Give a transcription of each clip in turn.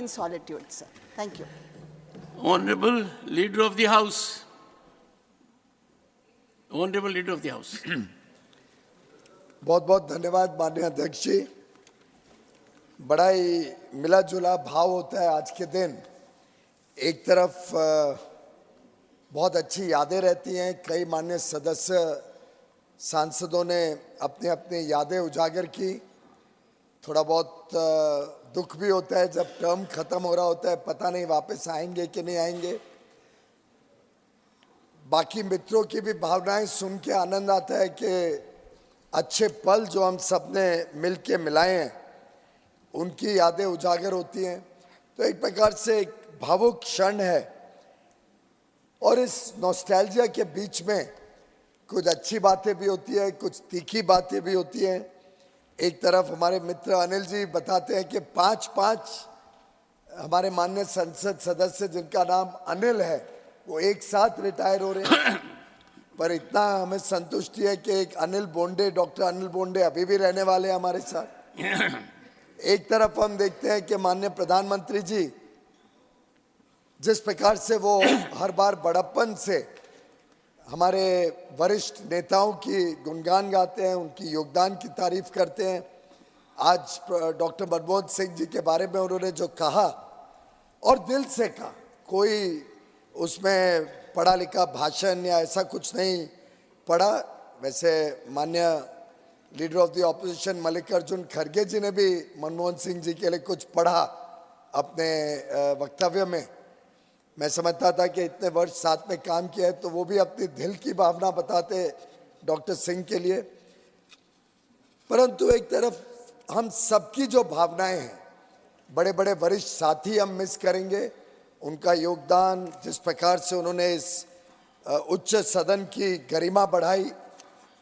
in solitude, sir. Thank you. Honorable Leader of the House. Honorable Leader of the House. बहुत बहुत धन्यवाद माननीय अध्यक्ष जी। बड़ा ही मिला जुला भाव होता है आज के दिन। एक तरफ बहुत अच्छी यादें रहती हैं, कई माननीय सदस्य सांसदों ने अपनी अपनी यादें उजागर की। थोड़ा बहुत दुख भी होता है जब टर्म खत्म हो रहा होता है, पता नहीं वापस आएंगे कि नहीं आएंगे। बाकी मित्रों की भी भावनाएं सुन के आनंद आता है कि अच्छे पल जो हम सब ने मिल के मिलाए हैं उनकी यादें उजागर होती हैं। तो एक प्रकार से एक भावुक क्षण है और इस नॉस्टैल्जिया के बीच में कुछ अच्छी बातें भी होती है, कुछ तीखी बातें भी होती हैं। एक तरफ हमारे मित्र अनिल जी बताते हैं कि 5-5 हमारे माननीय संसद सदस्य जिनका नाम अनिल है वो एक साथ रिटायर हो रहे हैं, पर इतना हमें संतुष्टि है कि एक अनिल बोंडे, डॉक्टर अनिल बोंडे अभी भी रहने वाले हैं हमारे साथ। एक तरफ हम देखते हैं कि माननीय प्रधानमंत्री जी जिस प्रकार से वो हर बार बड़प्पन से हमारे वरिष्ठ नेताओं की गुणगान गाते हैं, उनकी योगदान की तारीफ करते हैं। आज डॉक्टर मनमोहन सिंह जी के बारे में उन्होंने जो कहा और दिल से कहा, कोई उसमें पढ़ा लिखा भाषण या ऐसा कुछ नहीं पढ़ा। वैसे माननीय leader of the opposition Mallikarjun खड़गे जी ने भी मनमोहन सिंह जी के लिए कुछ पढ़ा अपने वक्तव्य में। मैं समझता था कि इतने वर्ष साथ में काम किया है तो वो भी अपनी दिल की भावना बताते डॉक्टर सिंह के लिए। परंतु एक तरफ हम सबकी जो भावनाएं हैं, बड़े बड़े वरिष्ठ साथी हम मिस करेंगे, उनका योगदान, जिस प्रकार से उन्होंने इस उच्च सदन की गरिमा बढ़ाई,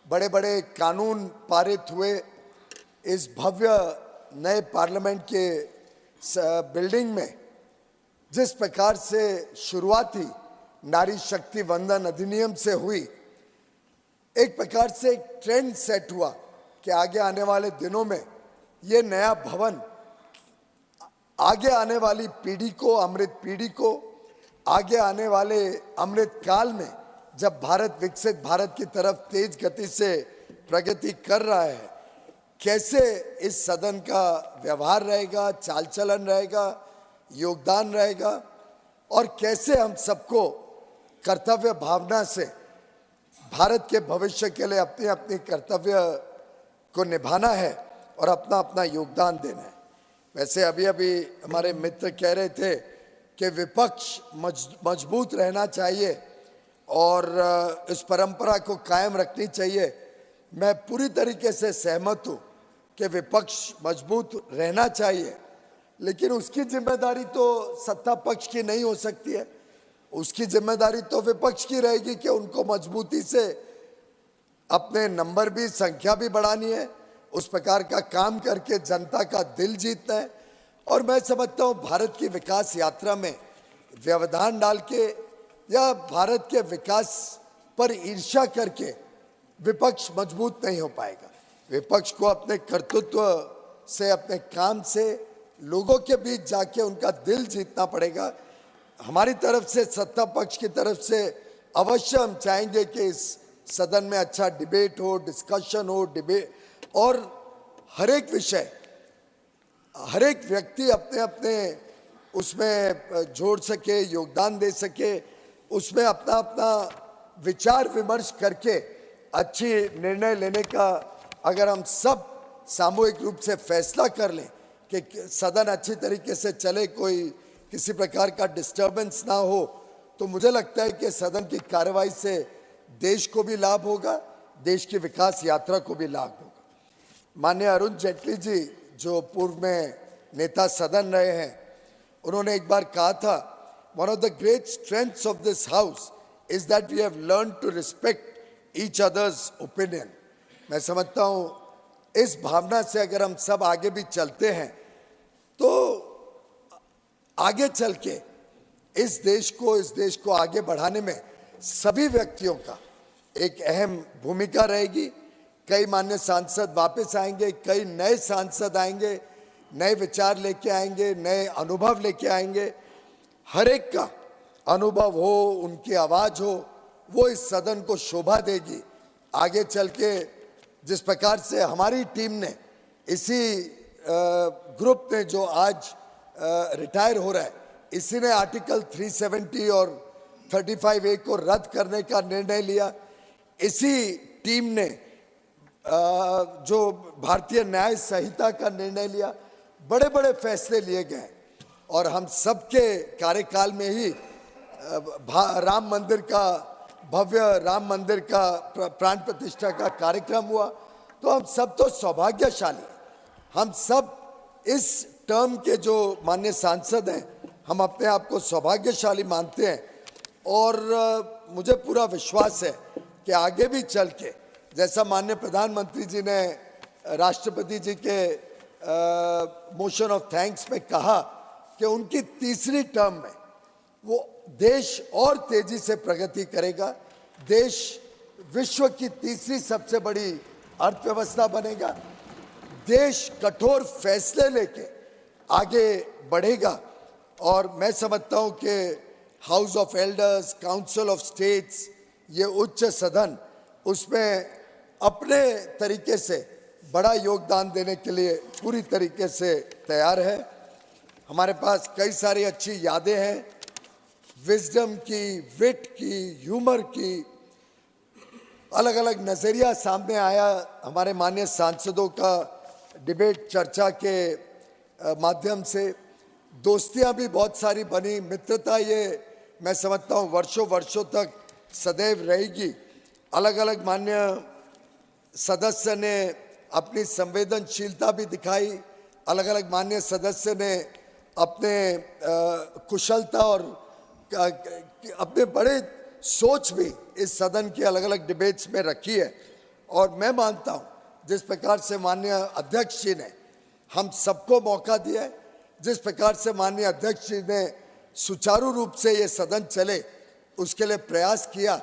बड़े बड़े कानून पारित हुए, इस भव्य नए पार्लियामेंट के बिल्डिंग में जिस प्रकार से शुरुआती नारी शक्ति वंदन अधिनियम से हुई, एक प्रकार से एक ट्रेंड सेट हुआ कि आगे आने वाले दिनों में ये नया भवन आगे आने वाली पीढ़ी को, अमृत पीढ़ी को, आगे आने वाले अमृत काल में जब भारत विकसित भारत की तरफ तेज गति से प्रगति कर रहा है, कैसे इस सदन का व्यवहार रहेगा, चाल चलन रहेगा, योगदान रहेगा और कैसे हम सबको कर्तव्य भावना से भारत के भविष्य के लिए अपने अपने कर्तव्य को निभाना है और अपना अपना योगदान देना है। वैसे अभी अभी हमारे मित्र कह रहे थे कि विपक्ष मजबूत रहना चाहिए और इस परंपरा को कायम रखनी चाहिए। मैं पूरी तरीके से सहमत हूँ कि विपक्ष मजबूत रहना चाहिए, लेकिन उसकी जिम्मेदारी तो सत्ता पक्ष की नहीं हो सकती है। उसकी जिम्मेदारी तो विपक्ष की रहेगी कि उनको मजबूती से अपने नंबर भी, संख्या भी बढ़ानी है, उस प्रकार का काम करके जनता का दिल जीतना है। और मैं समझता हूँ भारत की विकास यात्रा में व्यवधान डाल के या भारत के विकास पर ईर्ष्या करके विपक्ष मजबूत नहीं हो पाएगा। विपक्ष को अपने कर्तृत्व से, अपने काम से लोगों के बीच जाके उनका दिल जीतना पड़ेगा। हमारी तरफ से, सत्ता पक्ष की तरफ से अवश्य हम चाहेंगे कि इस सदन में अच्छा डिबेट हो, डिस्कशन हो, और हर एक विषय, हर एक व्यक्ति अपने अपने उसमें जोड़ सके, योगदान दे सके, उसमें अपना अपना विचार विमर्श करके अच्छी निर्णय लेने का अगर हम सब सामूहिक रूप से फैसला कर लें कि सदन अच्छी तरीके से चले, कोई किसी प्रकार का डिस्टर्बेंस ना हो, तो मुझे लगता है कि सदन की कार्रवाई से देश को भी लाभ होगा, देश की विकास यात्रा को भी लाभ होगा। माननीय अरुण जेटली जी जो पूर्व में नेता सदन रहे हैं, उन्होंने एक बार कहा था, one of the great strengths of this house is that we have learn to respect each others opinion. मैं समझता हूँ इस भावना से अगर हम सब आगे भी चलते हैं तो आगे चल के इस देश को आगे बढ़ाने में सभी व्यक्तियों का एक अहम भूमिका रहेगी। कई मान्य सांसद वापस आएंगे, कई नए सांसद आएंगे, नए विचार लेके आएंगे, नए अनुभव लेके आएंगे। हर एक का अनुभव हो, उनकी आवाज हो, वो इस सदन को शोभा देगी। आगे चल के जिस प्रकार से हमारी टीम ने, इसी ग्रुप ने जो आज रिटायर हो रहा है, इसी ने आर्टिकल 370 और 35A को रद्द करने का निर्णय लिया। इसी टीम ने जो भारतीय न्याय संहिता का निर्णय लिया। बड़े बड़े फैसले लिए गए और हम सबके कार्यकाल में ही राम मंदिर का, भव्य राम मंदिर का प्राण प्रतिष्ठा का कार्यक्रम हुआ। तो हम सब तो सौभाग्यशाली, हम सब इस टर्म के जो माननीय सांसद हैं, हम अपने आप को सौभाग्यशाली मानते हैं। और मुझे पूरा विश्वास है कि आगे भी चल के, जैसा माननीय प्रधानमंत्री जी ने राष्ट्रपति जी के मोशन ऑफ थैंक्स में कहा कि उनकी तीसरी टर्म में वो देश और तेजी से प्रगति करेगा, देश विश्व की तीसरी सबसे बड़ी अर्थव्यवस्था बनेगा, देश कठोर फैसले लेके आगे बढ़ेगा। और मैं समझता हूं कि house of elders, council of states, ये उच्च सदन, उसमें अपने तरीके से बड़ा योगदान देने के लिए पूरी तरीके से तैयार है। हमारे पास कई सारी अच्छी यादें हैं, विजडम की, विट की, ह्यूमर की, अलग अलग नजरिया सामने आया हमारे माननीय सांसदों का डिबेट चर्चा के माध्यम से। दोस्तियां भी बहुत सारी बनी, मित्रता ये मैं समझता हूँ वर्षों वर्षों तक सदैव रहेगी। अलग अलग माननीय सदस्य ने अपनी संवेदनशीलता भी दिखाई, अलग अलग माननीय सदस्य ने अपने कुशलता और अपने बड़े सोच भी इस सदन की अलग अलग डिबेट्स में रखी है। और मैं मानता हूं जिस प्रकार से माननीय अध्यक्ष जी ने हम सबको मौका दिया है, जिस प्रकार से माननीय अध्यक्ष जी ने सुचारू रूप से ये सदन चले उसके लिए प्रयास किया,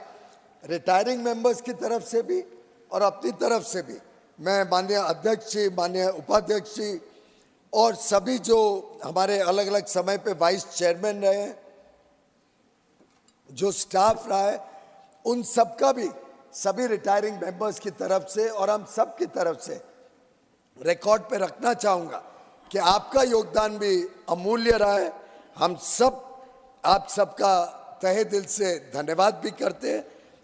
रिटायरिंग मेंबर्स की तरफ से भी और अपनी तरफ से भी मैं माननीय अध्यक्ष जी, माननीय उपाध्यक्ष जी और सभी जो हमारे अलग अलग समय पे वाइस चेयरमैन रहे हैं, जो स्टाफ रहा है, उन सबका भी सभी रिटायरिंग मेंबर्स की तरफ से और हम सब की तरफ से रिकॉर्ड पे रखना चाहूंगा कि आपका योगदान भी अमूल्य रहा है। हम सब आप सबका तहे दिल से धन्यवाद भी करते हैं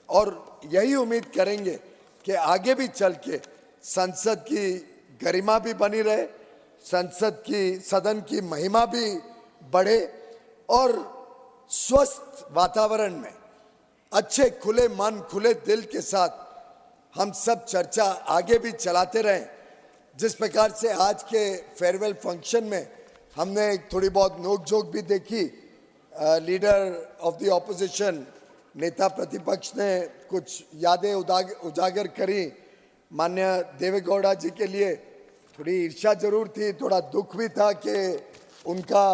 और यही उम्मीद करेंगे कि आगे भी चल के संसद की गरिमा भी बनी रहे, संसद की, सदन की महिमा भी बढ़े और स्वस्थ वातावरण में अच्छे खुले मन, खुले दिल के साथ हम सब चर्चा आगे भी चलाते रहें। जिस प्रकार से आज के फेयरवेल फंक्शन में हमने थोड़ी बहुत नोकझोंक भी देखी, लीडर ऑफ द ऑपोजिशन, नेता प्रतिपक्ष ने कुछ यादें उजागर करी। माननीय देवेगौड़ा जी के लिए थोड़ी ईर्ष्या जरूर थी, थोड़ा दुख भी था कि उनका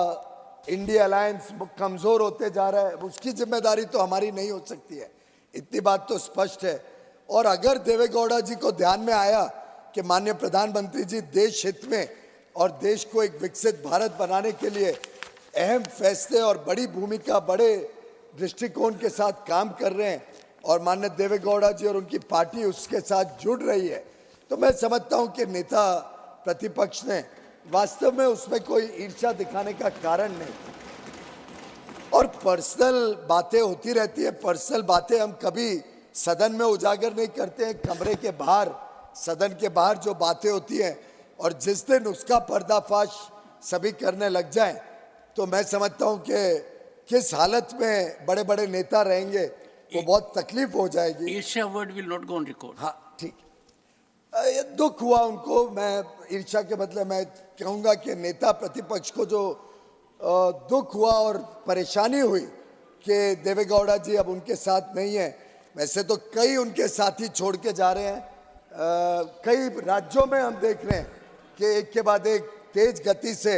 इंडिया अलायंस कमजोर होते जा रहा है। उसकी जिम्मेदारी तो हमारी नहीं हो सकती है, इतनी बात तो स्पष्ट है। और अगर देवेगौड़ा जी को ध्यान में आया कि माननीय प्रधानमंत्री जी देश हित में और देश को एक विकसित भारत बनाने के लिए अहम फैसले और बड़ी भूमिका, बड़े दृष्टिकोण के साथ काम कर रहे हैं और माननीय देवेगौड़ा जी और उनकी पार्टी उसके साथ जुड़ रही है, तो मैं समझता हूं कि नेता प्रतिपक्ष ने वास्तव में उसमें कोई ईर्ष्या दिखाने का कारण नहीं। और पर्सनल बातें होती रहती है, पर्सनल बातें हम कभी सदन में उजागर नहीं करते हैं, कमरे के बाहर, सदन के बाहर जो बातें होती हैं। और जिस दिन उसका पर्दाफाश सभी करने लग जाएं, तो मैं समझता हूं कि किस हालत में बड़े बड़े नेता रहेंगे, वो बहुत तकलीफ हो जाएगी। ईर्ष्या word will not go on record. हाँ ठीक, ये दुख हुआ उनको। मैं ईर्ष्या के बदले मैं कहूंगा कि नेता प्रतिपक्ष को जो दुख हुआ और परेशानी हुई कि देवेगौड़ा जी अब उनके साथ नहीं है। वैसे तो कई उनके साथी छोड़ के जा रहे हैं, कई राज्यों में हम देख रहे हैं कि एक के बाद एक तेज गति से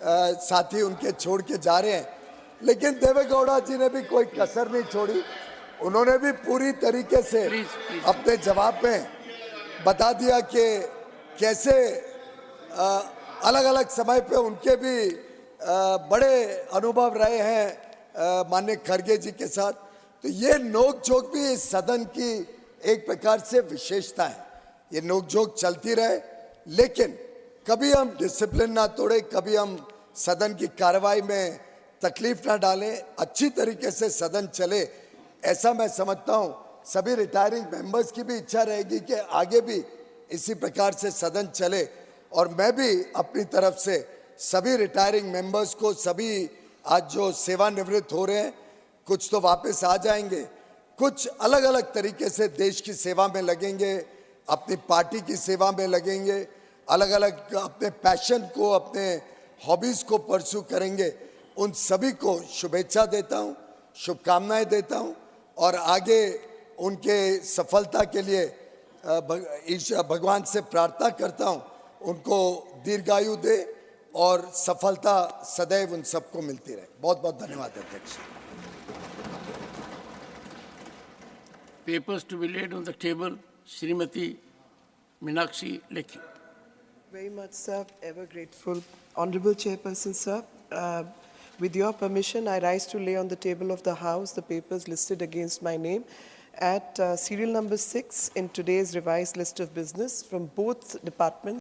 साथी उनके छोड़ के जा रहे हैं, लेकिन देवेगौड़ा जी ने भी कोई कसर नहीं छोड़ी। उन्होंने भी पूरी तरीके से अपने जवाब में बता दिया कि कैसे अलग अलग समय पे उनके भी बड़े अनुभव रहे हैं माननीय खड़गे जी के साथ। तो ये नोक-झोंक भी इस सदन की एक प्रकार से विशेषता है। ये नोक-झोंक चलती रहे, लेकिन कभी हम डिसिप्लिन ना तोड़े, कभी हम सदन की कार्रवाई में तकलीफ ना डालें, अच्छी तरीके से सदन चले, ऐसा मैं समझता हूं। सभी रिटायरिंग मेंबर्स की भी इच्छा रहेगी कि आगे भी इसी प्रकार से सदन चले, और मैं भी अपनी तरफ से सभी रिटायरिंग मेंबर्स को, सभी आज जो सेवानिवृत्त हो रहे हैं, कुछ तो वापस आ जाएंगे, कुछ अलग अलग तरीके से देश की सेवा में लगेंगे, अपनी पार्टी की सेवा में लगेंगे, अलग अलग अपने पैशन को, अपने हॉबीज को परस्यू करेंगे। उन सभी को शुभेच्छा देता हूं, शुभकामनाएं देता हूं, और आगे उनके सफलता के लिए भगवान से प्रार्थना करता हूं, उनको दीर्घायु दे और सफलता सदैव उन सबको मिलती रहे। बहुत बहुत धन्यवाद अध्यक्ष। Papers to be laid on the table, Srimati Meenakshi Lekhi. Very much, sir. Ever grateful. Honorable Chairperson, sir, with your permission, I rise to lay on the table of the House the papers listed against my name at serial number 6 in today's revised list of business from both departments.